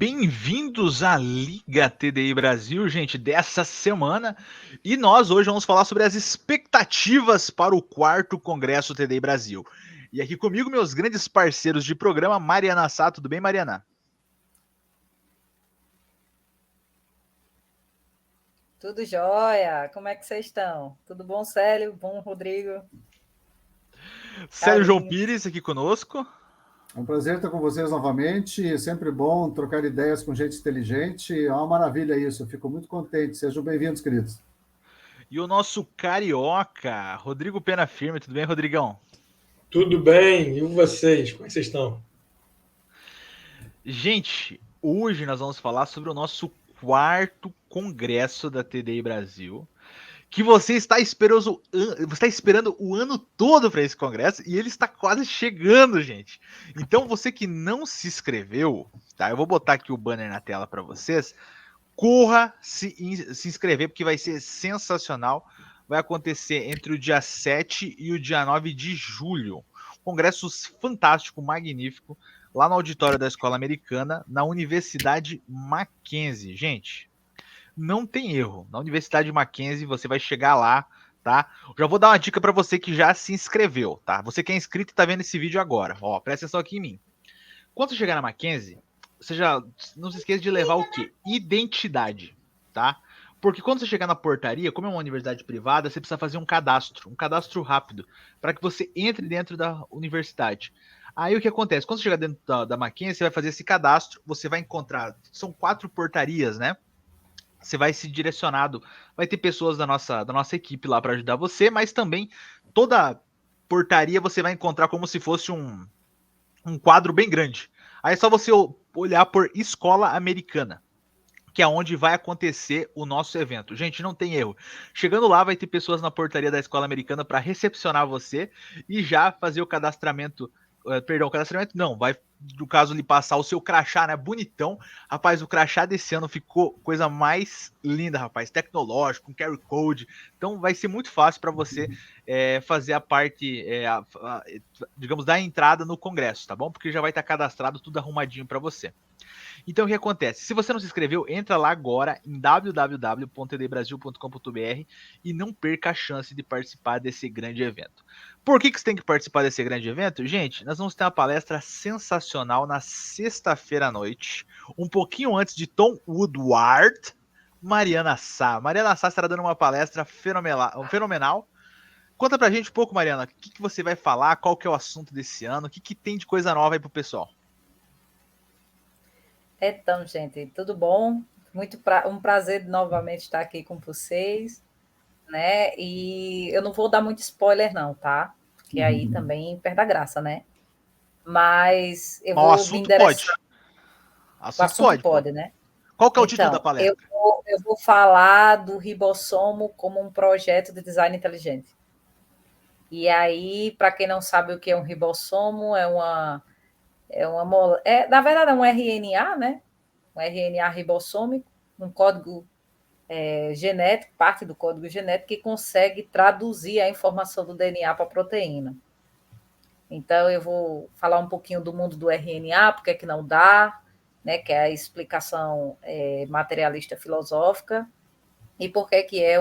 bem-vindos à Liga TDI Brasil, gente, dessa semana. E nós hoje vamos falar sobre as expectativas para o 4º Congresso TDI Brasil. E aqui comigo, meus grandes parceiros de programa, Mariana Sá. Tudo bem, Mariana? Tudo jóia? Como é que vocês estão? Tudo bom, Célio? Bom, Rodrigo? Célio João Carlinhos? Pires aqui conosco. É um prazer estar com vocês novamente. É sempre bom trocar ideias com gente inteligente. É uma maravilha isso. Eu fico muito contente. Sejam bem-vindos, queridos. E o nosso carioca, Rodrigo Pena Firme. Tudo bem, Rodrigão? Tudo bem, e vocês? Como é que vocês estão? Gente, hoje nós vamos falar sobre o nosso 4º Congresso da TDI Brasil, que você está esperando o ano todo para esse congresso e ele está quase chegando, gente. Então você que não se inscreveu, tá? Eu vou botar aqui o banner na tela para vocês. Corra se inscrever porque vai ser sensacional. Vai acontecer entre o dia 7 e o dia 9 de julho. Congresso fantástico, magnífico, lá no auditório da Escola Americana, na Universidade Mackenzie. Gente, não tem erro. Na Universidade Mackenzie você vai chegar lá, tá? Já vou dar uma dica para você que já se inscreveu, tá? Você que é inscrito e tá vendo esse vídeo agora. Ó, presta atenção aqui em mim. Quando você chegar na Mackenzie, você já não se esqueça de levar o quê? Identidade, tá? Porque quando você chegar na portaria, como é uma universidade privada, você precisa fazer um cadastro rápido, para que você entre dentro da universidade. Aí o que acontece? Quando você chegar dentro da Mackenzie, você vai fazer esse cadastro, você vai encontrar, são 4 portarias, né? Você vai ser direcionado, vai ter pessoas da nossa equipe lá para ajudar você, mas também toda portaria você vai encontrar como se fosse um quadro bem grande. Aí é só você olhar por Escola Americana, que é onde vai acontecer o nosso evento. Gente, não tem erro. Chegando lá, vai ter pessoas na portaria da Escola Americana para recepcionar você e já fazer o cadastramento. Perdão, o cadastramento não, vai, no caso, lhe passar o seu crachá, né? Bonitão. Rapaz, o crachá desse ano ficou coisa mais linda, rapaz. Tecnológico, com QR Code. Então vai ser muito fácil para você fazer a parte, digamos, da entrada no Congresso, tá bom? Porque já vai estar cadastrado tudo arrumadinho para você. Então o que acontece? Se você não se inscreveu, entra lá agora em www.tdbrasil.com.br e não perca a chance de participar desse grande evento. Por que você tem que participar desse grande evento? Gente, nós vamos ter uma palestra sensacional na sexta-feira à noite, um pouquinho antes de Tom Woodward, Mariana Sá. Mariana Sá estará dando uma palestra fenomenal. Conta pra gente um pouco, Mariana, o que você vai falar, qual que é o assunto desse ano, o que tem de coisa nova aí pro pessoal? Então, gente, tudo bom? Um prazer novamente estar aqui com vocês, né? E eu não vou dar muito spoiler, não, tá? Porque aí também perde a graça, né? Mas eu Mas o vou me assunto pode. endereçar. O O assunto assunto pode, pô. pode, né? Qual que é o título da Então, eu palestra? vou, eu vou falar do ribossomo como um projeto de design inteligente. E aí, para quem não sabe o que é um ribossomo, na verdade, é um RNA, né? Um RNA ribossômico, um código genético, parte do código genético, que consegue traduzir a informação do DNA para a proteína. Então, eu vou falar um pouquinho do mundo do RNA, porque é que não dá, né? Que é a explicação materialista filosófica, e porque que é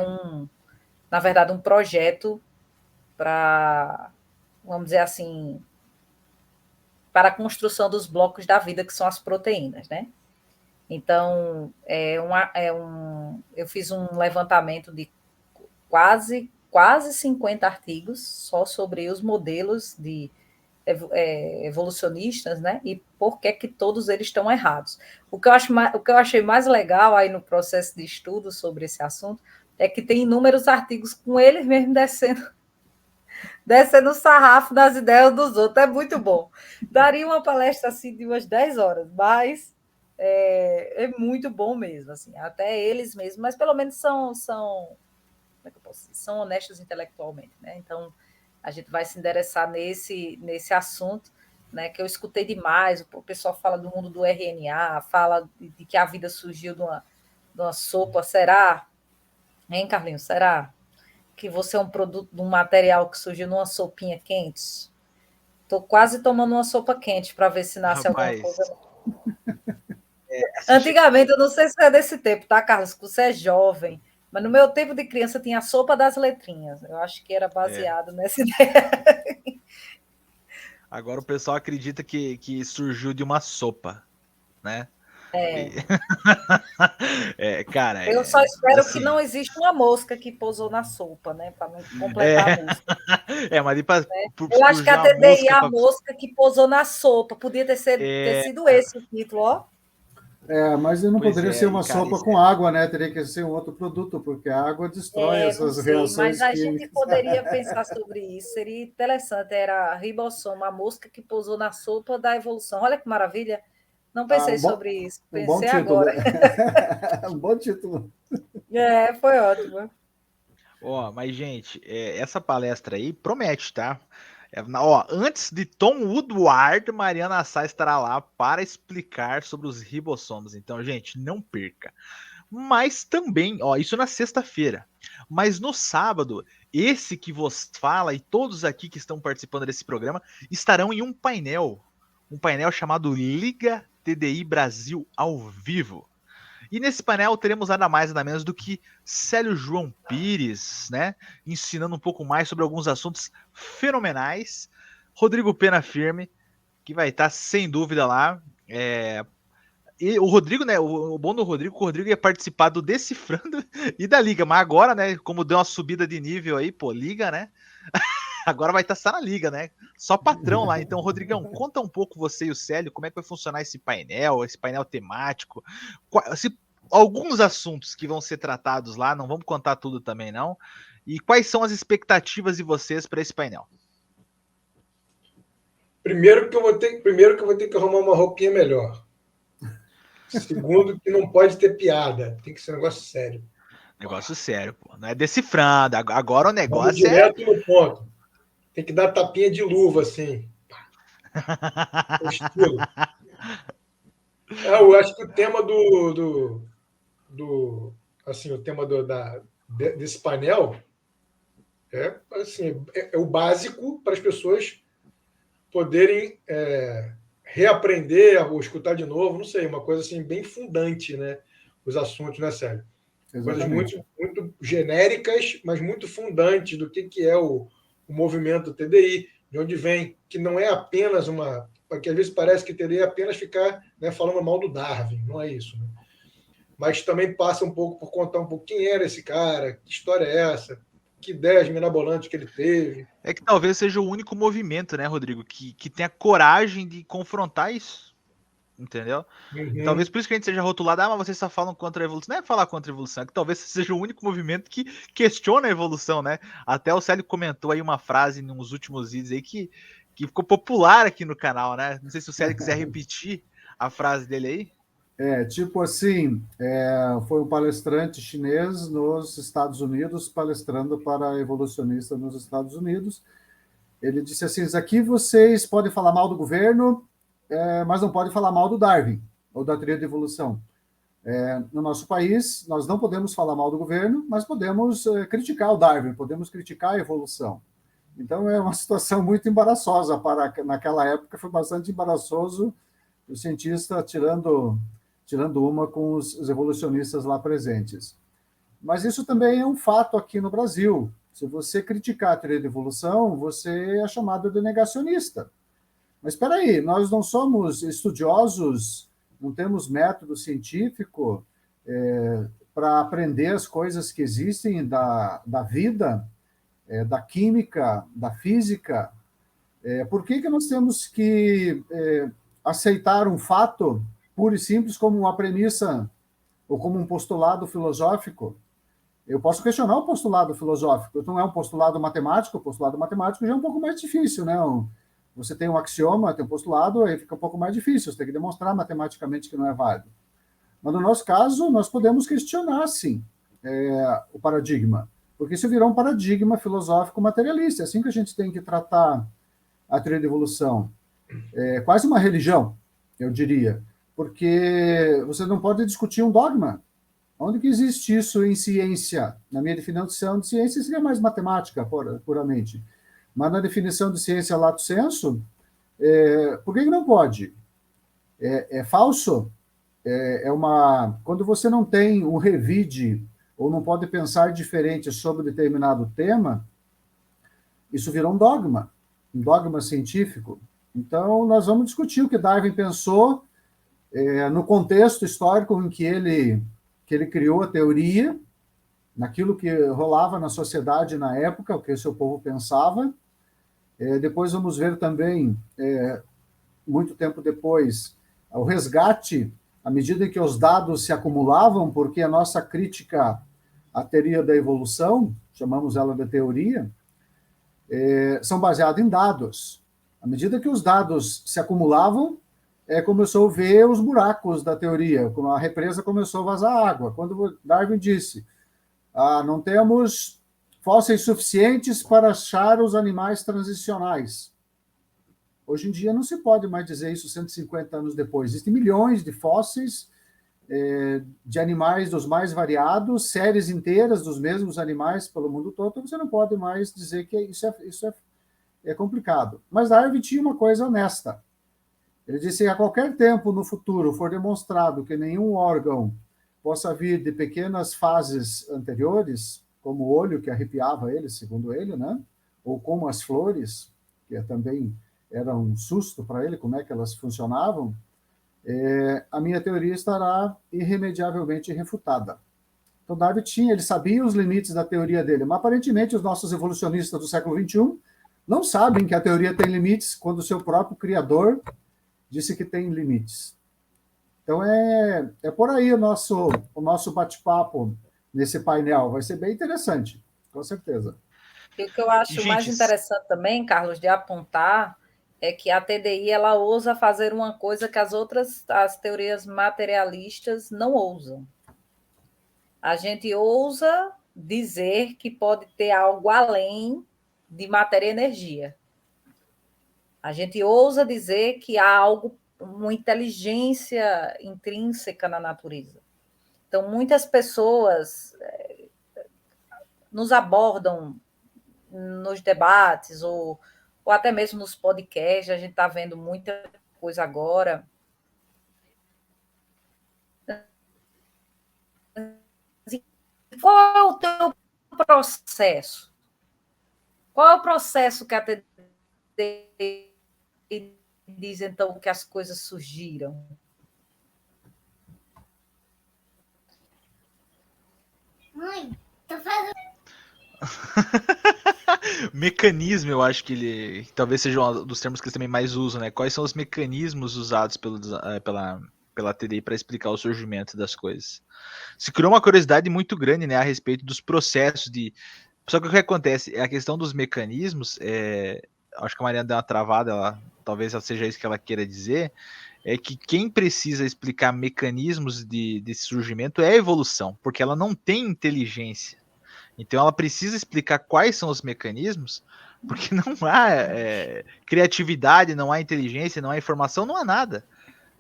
na verdade, um projeto para, vamos dizer assim, para a construção dos blocos da vida, que são as proteínas, né? Então, eu fiz um levantamento de quase 50 artigos só sobre os modelos evolucionistas, né? E por que todos eles estão errados. O que eu achei mais legal aí no processo de estudo sobre esse assunto é que tem inúmeros artigos com eles mesmos descendo o sarrafo das ideias dos outros. É muito bom. Daria uma palestra assim de umas 10 horas, mas é muito bom mesmo, assim, até eles mesmos, mas pelo menos como é que eu posso dizer? São honestos intelectualmente, né? Então, a gente vai se endereçar nesse assunto, né, que eu escutei demais. O pessoal fala do mundo do RNA, fala de que a vida surgiu de uma sopa. Será? Hein, Carlinhos? Será que você é um produto de um material que surgiu numa sopinha quente? Estou quase tomando uma sopa quente para ver se nasce alguma Rapaz, coisa. Antigamente, eu não sei se é desse tempo, tá, Carlos? Que você é jovem. Mas no meu tempo de criança tinha a sopa das letrinhas. Eu acho que era baseado nessa ideia. Agora o pessoal acredita que surgiu de uma sopa, né? É. Cara, Eu só espero que assim, não exista uma mosca que pousou na sopa, né? Para não completar a música. mas ali para Eu acho que a surgir uma TDI é mosca a mosca que pousou na sopa. Podia ter é, sido esse o título, ó. Mas não pois poderia ser é, e uma cara, sopa isso com água, né? Teria que ser um outro produto, porque a água destrói Não essas sei, mas reações a gente químicas. poderia pensar sobre isso. Seria interessante. Era a ribossoma, a mosca que pousou na sopa da evolução. Olha que maravilha. Não pensei sobre isso. um bom Pensei título. agora. Um bom título. Foi ótimo. Mas gente, essa palestra aí promete, tá? Antes de Tom Woodward, Mariana Sá estará lá para explicar sobre os ribossomos. Então, gente, não perca. Mas também, isso na sexta-feira. Mas no sábado, esse que vos fala e todos aqui que estão participando desse programa estarão em um painel chamado Liga TDI Brasil ao vivo. E nesse painel teremos nada mais nada menos do que Célio João Pires, né? Ensinando um pouco mais sobre alguns assuntos fenomenais. Rodrigo Pena Firme, que vai estar sem dúvida lá. E o Rodrigo, né? O bom do Rodrigo, o Rodrigo ia participar do Decifrando e da Liga, mas agora, né? Como deu uma subida de nível aí, pô, Liga, né? Agora vai estar só na Liga, né? Só patrão lá. Então, Rodrigão, conta um pouco você e o Célio, como é que vai funcionar esse painel temático. Alguns assuntos que vão ser tratados lá, não vamos contar tudo também, não. E quais são as expectativas de vocês para esse painel? Primeiro que eu vou ter que arrumar uma roupinha melhor. Segundo, que não pode ter piada. Tem que ser um negócio sério. Negócio sério, pô. Não é decifrando. Agora o Vamos negócio direto no ponto. Tem que dar tapinha de luva, assim. O estilo. Eu acho que o tema assim, o tema desse painel é, assim, é o básico para as pessoas poderem reaprender ou escutar de novo, não sei, uma coisa assim bem fundante, né? Os assuntos, né, Sérgio? Coisas Exatamente. muito genéricas, mas muito fundantes do que é o movimento TDI, de onde vem, que não é apenas uma. Porque às vezes parece que TDI é apenas ficar, né, falando mal do Darwin, não é isso. Né? Mas também passa um pouco por contar um pouco quem era esse cara, que história é essa, que ideias mirabolantes que ele teve. é que talvez seja o único movimento, né, Rodrigo, que tenha coragem de confrontar isso. Entendeu? Uhum. Talvez por isso que a gente seja rotulado, mas vocês só falam contra a evolução. Não é falar contra a evolução, é que talvez seja o único movimento que questiona a evolução, né? Até o Célio comentou aí uma frase nos últimos vídeos aí que ficou popular aqui no canal, né? Não sei se o Célio quiser repetir a frase dele aí. Tipo assim, foi um palestrante chinês nos Estados Unidos, palestrando para evolucionistas nos Estados Unidos. Ele disse assim, aqui vocês podem falar mal do governo, mas não podem falar mal do Darwin, ou da teoria da evolução. No nosso país, nós não podemos falar mal do governo, mas podemos criticar o Darwin, podemos criticar a evolução. Então, é uma situação muito embaraçosa. Naquela época, foi bastante embaraçoso o cientista tirando uma com os evolucionistas lá presentes. Mas isso também é um fato aqui no Brasil. Se você criticar a teoria da evolução, você é chamado de negacionista. Mas espera aí, nós não somos estudiosos, não temos método científico para aprender as coisas que existem da vida, da química, da física. Por que nós temos que aceitar um fato puro e simples como uma premissa ou como um postulado filosófico? Eu posso questionar o postulado filosófico. Não é um postulado matemático. O postulado matemático já é um pouco mais difícil, né? Você tem um axioma, tem um postulado, aí fica um pouco mais difícil. Você tem que demonstrar matematicamente que não é válido. Mas no nosso caso, nós podemos questionar, sim, o paradigma, porque isso virou um paradigma filosófico materialista. É assim que a gente tem que tratar a teoria da evolução. É quase uma religião, eu diria, porque você não pode discutir um dogma. Onde que existe isso em ciência? Na minha definição de ciência seria mais matemática, puramente. Mas na definição de ciência lato sensu, por que não pode? É falso? Quando você não tem um revide ou não pode pensar diferente sobre determinado tema, isso vira um dogma científico. Então, nós vamos discutir o que Darwin pensou no contexto histórico em que ele criou a teoria, naquilo que rolava na sociedade na época, o que o seu povo pensava. Depois vamos ver também, muito tempo depois, o resgate, à medida que os dados se acumulavam, porque a nossa crítica à teoria da evolução, chamamos ela de teoria, são baseados em dados. À medida que os dados se acumulavam, começou a ver os buracos da teoria, como a represa começou a vazar água. Quando Darwin disse, não temos fósseis suficientes para achar os animais transicionais. Hoje em dia não se pode mais dizer isso 150 anos depois. Existem milhões de fósseis de animais dos mais variados, séries inteiras dos mesmos animais pelo mundo todo, então você não pode mais dizer que isso é complicado. Mas Darwin tinha uma coisa honesta. Ele disse que a qualquer tempo no futuro for demonstrado que nenhum órgão possa vir de pequenas fases anteriores, como o olho que arrepiava ele, segundo ele, né? Ou como as flores, que também era um susto para ele, como é que elas funcionavam, a minha teoria estará irremediavelmente refutada. Então, Darwin ele sabia os limites da teoria dele, mas aparentemente os nossos evolucionistas do século XXI não sabem que a teoria tem limites quando o seu próprio criador disse que tem limites. Então, é por aí o nosso bate-papo nesse painel. Vai ser bem interessante, com certeza. E o que eu acho mais interessante também, Carlos, de apontar, é que a TDI ela ousa fazer uma coisa que as teorias materialistas não ousam. A gente ousa dizer que pode ter algo além de matéria e energia. A gente ousa dizer que há algo, uma inteligência intrínseca na natureza. Então, muitas pessoas nos abordam nos debates ou até mesmo nos podcasts, a gente está vendo muita coisa agora. Qual é o teu processo? Qual é o processo que a TDI diz, então, que as coisas surgiram? Mãe, tô fazendo... Mecanismo, eu acho que talvez seja um dos termos que eles também mais usam, né? Quais são os mecanismos usados pela TDI para explicar o surgimento das coisas? Se criou uma curiosidade muito grande, né, a respeito dos processos de... Só que o que acontece é a questão dos mecanismos, acho que a Mariana deu uma travada, talvez seja isso que ela queira dizer, é que quem precisa explicar mecanismos desse surgimento é a evolução, porque ela não tem inteligência. Então ela precisa explicar quais são os mecanismos, porque não há criatividade, não há inteligência, não há informação, não há nada.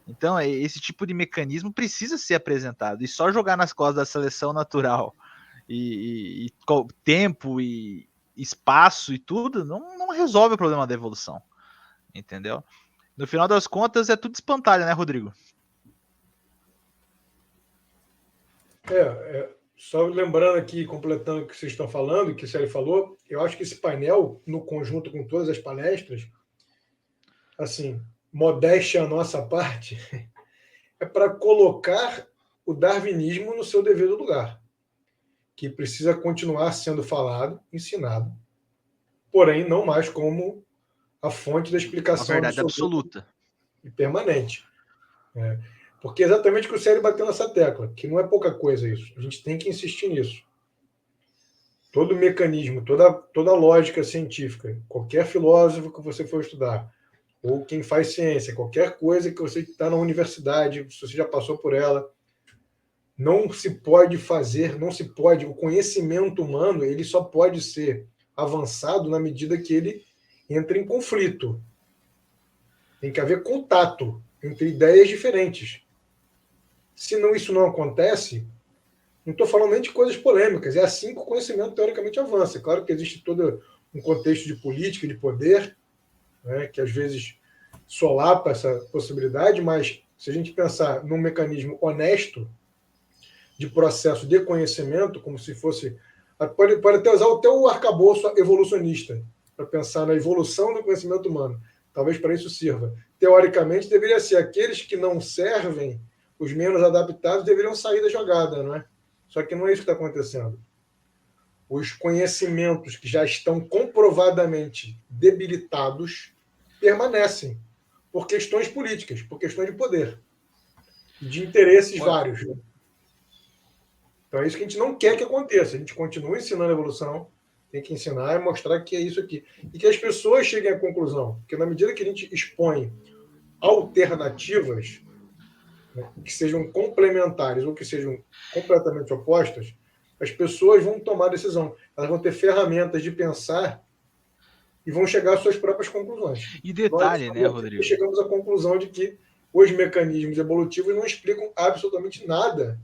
Então esse tipo de mecanismo precisa ser apresentado, e só jogar nas costas da seleção natural e tempo e espaço e tudo não resolve o problema da evolução, entendeu? No final das contas é tudo espantalho, né, Rodrigo? Só lembrando aqui, completando o que vocês estão falando, que o Célio falou, eu acho que esse painel, no conjunto com todas as palestras, assim, modéstia à nossa parte, é para colocar o darwinismo no seu devido lugar, que precisa continuar sendo falado, ensinado, porém não mais como a fonte da explicação a verdade absoluta e permanente. Porque é exatamente o que o Célio bateu nessa tecla, que não é pouca coisa isso. A gente tem que insistir nisso. Todo mecanismo, toda lógica científica, qualquer filósofo que você for estudar, ou quem faz ciência, qualquer coisa que você está na universidade, se você já passou por ela, não se pode fazer, o conhecimento humano, ele só pode ser avançado na medida que ele entra em conflito. Tem que haver contato entre ideias diferentes. Se isso não acontece, não estou falando nem de coisas polêmicas, é assim que o conhecimento teoricamente avança. Claro que existe todo um contexto de política, de poder, né, que às vezes solapa essa possibilidade, mas se a gente pensar num mecanismo honesto de processo de conhecimento, como se fosse... Pode até usar até o arcabouço evolucionista para pensar na evolução do conhecimento humano. Talvez para isso sirva. Teoricamente, deveria ser aqueles que não servem, os menos adaptados, deveriam sair da jogada, não é? Só que não é isso que está acontecendo. Os conhecimentos que já estão comprovadamente debilitados permanecem por questões políticas, por questões de poder e de interesses vários. Então é isso que a gente não quer que aconteça. A gente continua ensinando a evolução, tem que ensinar e mostrar que é isso aqui. E que as pessoas cheguem à conclusão, que na medida que a gente expõe alternativas, né, que sejam complementares ou que sejam completamente opostas, as pessoas vão tomar decisão. Elas vão ter ferramentas de pensar e vão chegar às suas próprias conclusões. E detalhe, né, Rodrigo? Chegamos à conclusão de que os mecanismos evolutivos não explicam absolutamente nada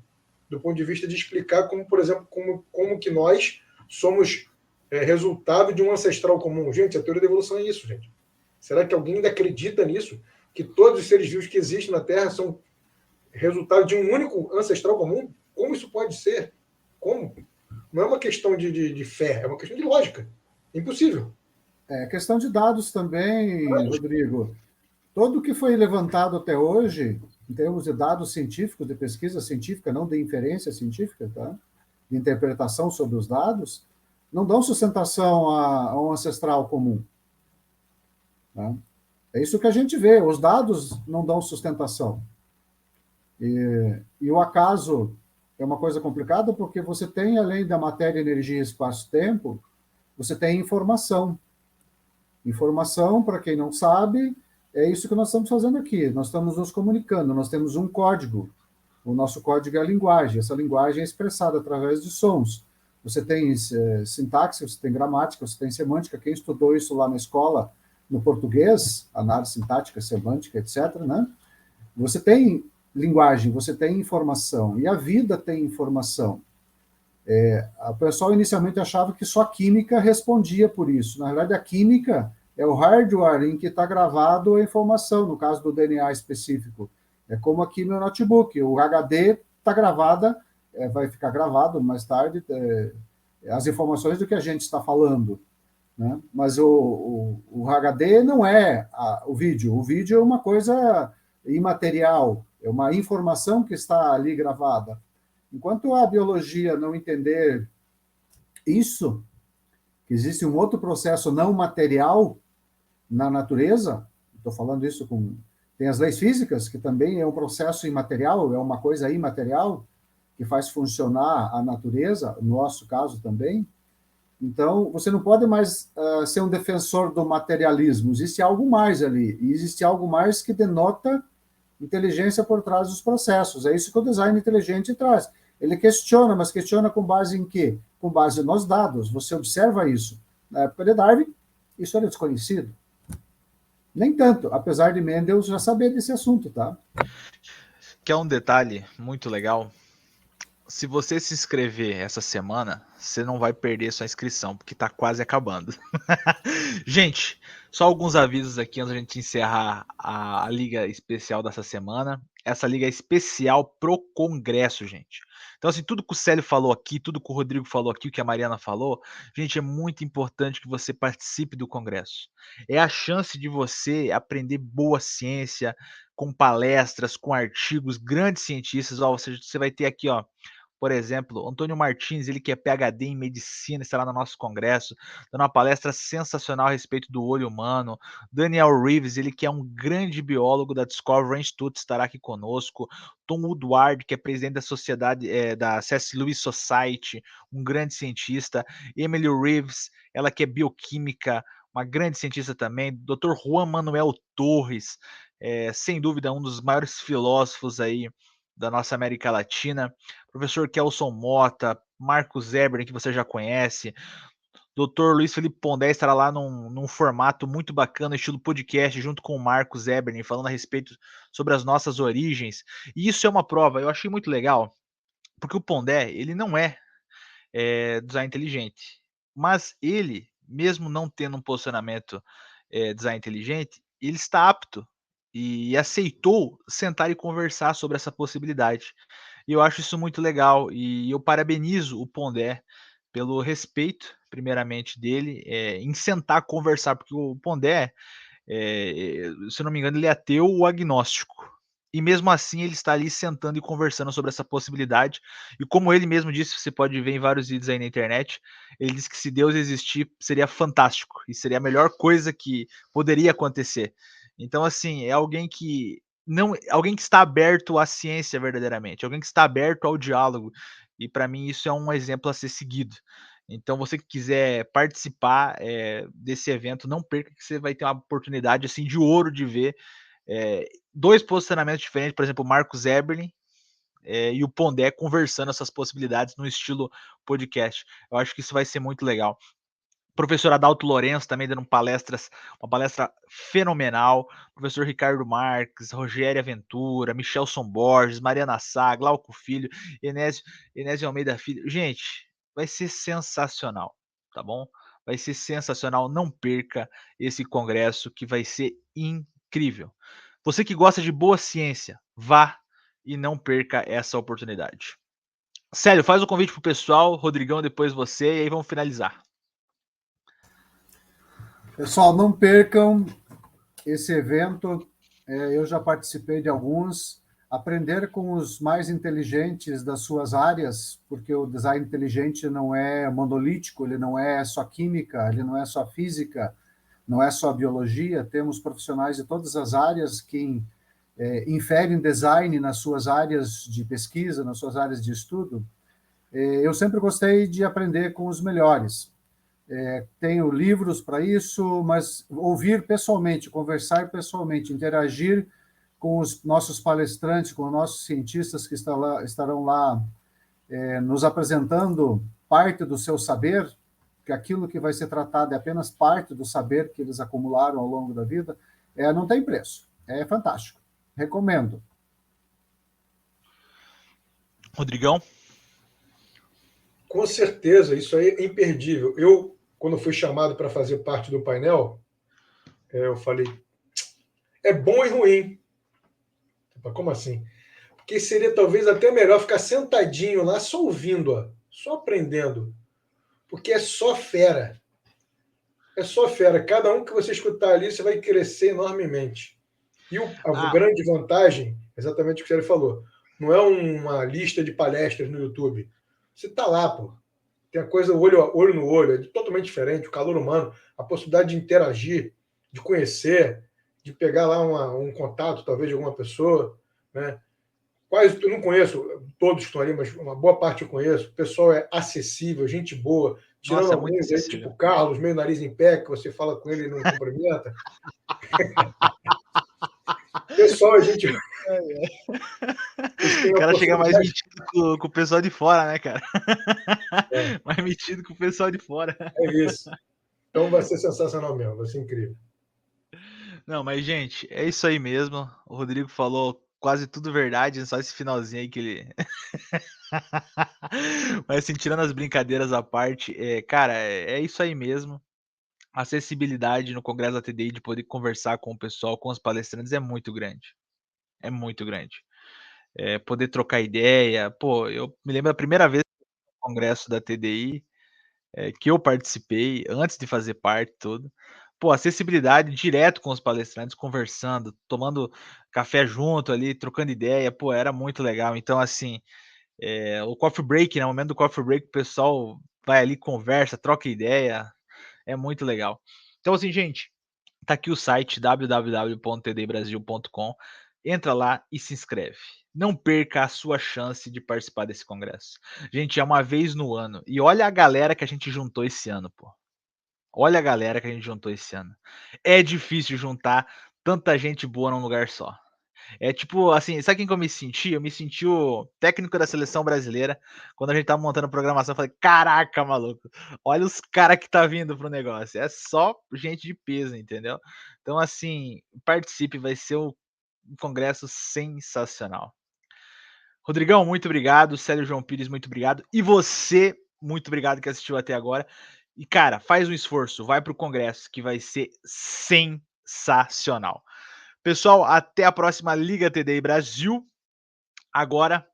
do ponto de vista de explicar como, por exemplo, como que nós somos resultado de um ancestral comum. Gente, a teoria da evolução é isso, gente. Será que alguém ainda acredita nisso? Que todos os seres vivos que existem na Terra são resultado de um único ancestral comum? Como isso pode ser? Como? Não é uma questão de fé, é uma questão de lógica. Impossível. É questão de dados também, Rodrigo. Tudo que foi levantado até hoje, em termos de dados científicos, de pesquisa científica, não de inferência científica, tá? De interpretação sobre os dados, não dão sustentação a um ancestral comum. Tá? É isso que a gente vê, os dados não dão sustentação. E o acaso é uma coisa complicada porque você tem, além da matéria, energia, espaço-tempo, você tem informação. Informação, para quem não sabe, é isso que nós estamos fazendo aqui. Nós estamos nos comunicando, nós temos um código. O nosso código é a linguagem. Essa linguagem é expressada através de sons. Você tem sintaxe, você tem gramática, você tem semântica. Quem estudou isso lá na escola, no português, análise sintática, semântica, etc., né? Você tem linguagem, você tem informação. E a vida tem informação. O pessoal inicialmente achava que só a química respondia por isso. Na verdade, a química é o hardware em que está gravado a informação, no caso do DNA específico. É como aqui no notebook, o HD está gravada, vai ficar gravado mais tarde, as informações do que a gente está falando. Né? Mas o HD não é o vídeo é uma coisa imaterial, é uma informação que está ali gravada. Enquanto a biologia não entender isso, que existe um outro processo não material na natureza, estou falando isso tem as leis físicas, que também é um processo imaterial, é uma coisa imaterial, que faz funcionar a natureza, no nosso caso também. Então, você não pode mais ser um defensor do materialismo, existe algo mais ali, e existe algo mais que denota inteligência por trás dos processos. É isso que o design inteligente traz. Ele questiona, mas questiona com base em quê? Com base nos dados. Você observa isso. Na época de Darwin, isso era desconhecido. Nem tanto, apesar de Mendel já saber desse assunto, tá? Que é um detalhe muito legal. Se você se inscrever essa semana, você não vai perder sua inscrição, porque tá quase acabando. Gente, só alguns avisos aqui antes da gente encerrar a liga especial dessa semana. Essa liga é especial pro Congresso, gente. Então, assim, tudo que o Célio falou aqui, tudo que o Rodrigo falou aqui, o que a Mariana falou, gente, é muito importante que você participe do Congresso. É a chance de você aprender boa ciência, com palestras, com artigos, grandes cientistas. Ó, você vai ter aqui, ó, por exemplo, Antônio Martins, ele que é PhD em medicina, estará no nosso congresso, dando uma palestra sensacional a respeito do olho humano. Daniel Reeves, ele que é um grande biólogo da Discovery Institute, estará aqui conosco. Tom Woodward, que é presidente da sociedade da C.S. Lewis Society, um grande cientista. Emily Reeves, ela que é bioquímica, uma grande cientista também. Dr. Juan Manuel Torres, sem dúvida um dos maiores filósofos aí da nossa América Latina. Professor Kelson Mota, Marcos Eberlin, que você já conhece. Dr. Luiz Felipe Pondé estará lá num formato muito bacana, estilo podcast, junto com o Marcos Eberlin, falando a respeito sobre as nossas origens. E isso é uma prova, eu achei muito legal, porque o Pondé, ele não é design inteligente, mas ele, mesmo não tendo um posicionamento design inteligente, ele está apto e aceitou sentar e conversar sobre essa possibilidade. E eu acho isso muito legal e eu parabenizo o Pondé pelo respeito, primeiramente, dele, em sentar, conversar, porque o Pondé, se eu não me engano, ele é ateu ou agnóstico. E mesmo assim ele está ali sentando e conversando sobre essa possibilidade. E como ele mesmo disse, você pode ver em vários vídeos aí na internet, ele disse que se Deus existir, seria fantástico e seria a melhor coisa que poderia acontecer. Então, assim, é alguém que não, alguém que está aberto à ciência verdadeiramente, alguém que está aberto ao diálogo. E para mim isso é um exemplo a ser seguido. Então, você que quiser participar desse evento, não perca, que você vai ter uma oportunidade assim de ouro de ver dois posicionamentos diferentes, por exemplo, o Marcos Eberlin e o Pondé conversando essas possibilidades no estilo podcast. Eu acho que isso vai ser muito legal. O professor Adalto Lourenço também dando palestras, uma palestra fenomenal. Professor Ricardo Marques, Rogério Aventura, Michelson Borges, Mariana Sá, Glauco Filho, Enésio Almeida Filho. Gente, vai ser sensacional, tá bom? Vai ser sensacional. Não perca esse congresso que vai ser incrível. Você que gosta de boa ciência, vá e não perca essa oportunidade. Célio, faz o convite pro pessoal, Rodrigão, depois você, e aí vamos finalizar. Pessoal, não percam esse evento. Eu já participei de alguns. Aprender com os mais inteligentes das suas áreas, porque o design inteligente não é monolítico, ele não é só química, ele não é só física, não é só biologia. Temos profissionais de todas as áreas que inferem design nas suas áreas de pesquisa, nas suas áreas de estudo. Eu sempre gostei de aprender com os melhores. Tenho livros para isso, mas ouvir pessoalmente, conversar pessoalmente, interagir com os nossos palestrantes, com os nossos cientistas que estarão lá nos apresentando parte do seu saber, que aquilo que vai ser tratado é apenas parte do saber que eles acumularam ao longo da vida, não tem preço. É fantástico. Recomendo. Rodrigão? Com certeza, isso aí é imperdível. Eu, quando fui chamado para fazer parte do painel, eu falei, é bom e ruim. Como assim? Porque seria talvez até melhor ficar sentadinho lá, só ouvindo, ó, só aprendendo. Porque é só fera. É só fera. Cada um que você escutar ali, você vai crescer enormemente. E a grande vantagem, exatamente o que ele falou, não é uma lista de palestras no YouTube. Você está lá, pô. Tem a coisa olho no olho, é totalmente diferente, o calor humano, a possibilidade de interagir, de conhecer, de pegar lá um contato, talvez, de alguma pessoa. Né? Quase, eu não conheço todos que estão ali, mas uma boa parte eu conheço. O pessoal é acessível, gente boa, tirando Nossa, é muito alguns aí, acessível. tipo Carlos, meio nariz em pé, que você fala com ele e não cumprimenta. Pessoal, a gente. O cara chega mais metido com o pessoal de fora, né, cara? Mais metido com o pessoal de fora. É isso. Então vai ser sensacional mesmo, vai ser incrível. Não, mas, gente, é isso aí mesmo. O Rodrigo falou quase tudo verdade, só esse finalzinho aí que ele. Mas, assim, tirando as brincadeiras à parte, cara, é isso aí mesmo. A acessibilidade no Congresso da TDI de poder conversar com o pessoal, com os palestrantes, é muito grande. É muito grande. Poder trocar ideia. Pô, eu me lembro da primeira vez no Congresso da TDI que eu participei, antes de fazer parte tudo. Pô, acessibilidade direto com os palestrantes, conversando, tomando café junto ali, trocando ideia, pô, era muito legal. Então, assim, o coffee break, né? O momento do coffee break, o pessoal vai ali, conversa, troca ideia, é muito legal. Então, assim, gente, tá aqui o site www.tdbrasil.com. Entra lá e se inscreve. Não perca a sua chance de participar desse congresso. Gente, é uma vez no ano. E olha a galera que a gente juntou esse ano, pô. Olha a galera que a gente juntou esse ano. É difícil juntar tanta gente boa num lugar só. É tipo, assim, sabe quem que eu me senti? Eu me senti o técnico da seleção brasileira quando a gente tava montando a programação. Eu falei, caraca, maluco, olha os caras que tá vindo pro negócio. É só gente de peso, entendeu? Então, assim, participe, vai ser um congresso sensacional. Rodrigão, muito obrigado. Célio João Pires, muito obrigado. E você, muito obrigado que assistiu até agora. E, cara, faz um esforço, vai pro congresso, que vai ser sensacional. Pessoal, até a próxima Liga TDI Brasil. Agora,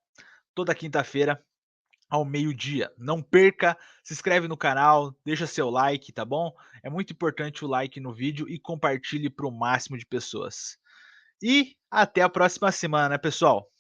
toda quinta-feira, ao meio-dia. Não perca, se inscreve no canal, deixa seu like, tá bom? É muito importante o like no vídeo e compartilhe para o máximo de pessoas. E até a próxima semana, né, pessoal?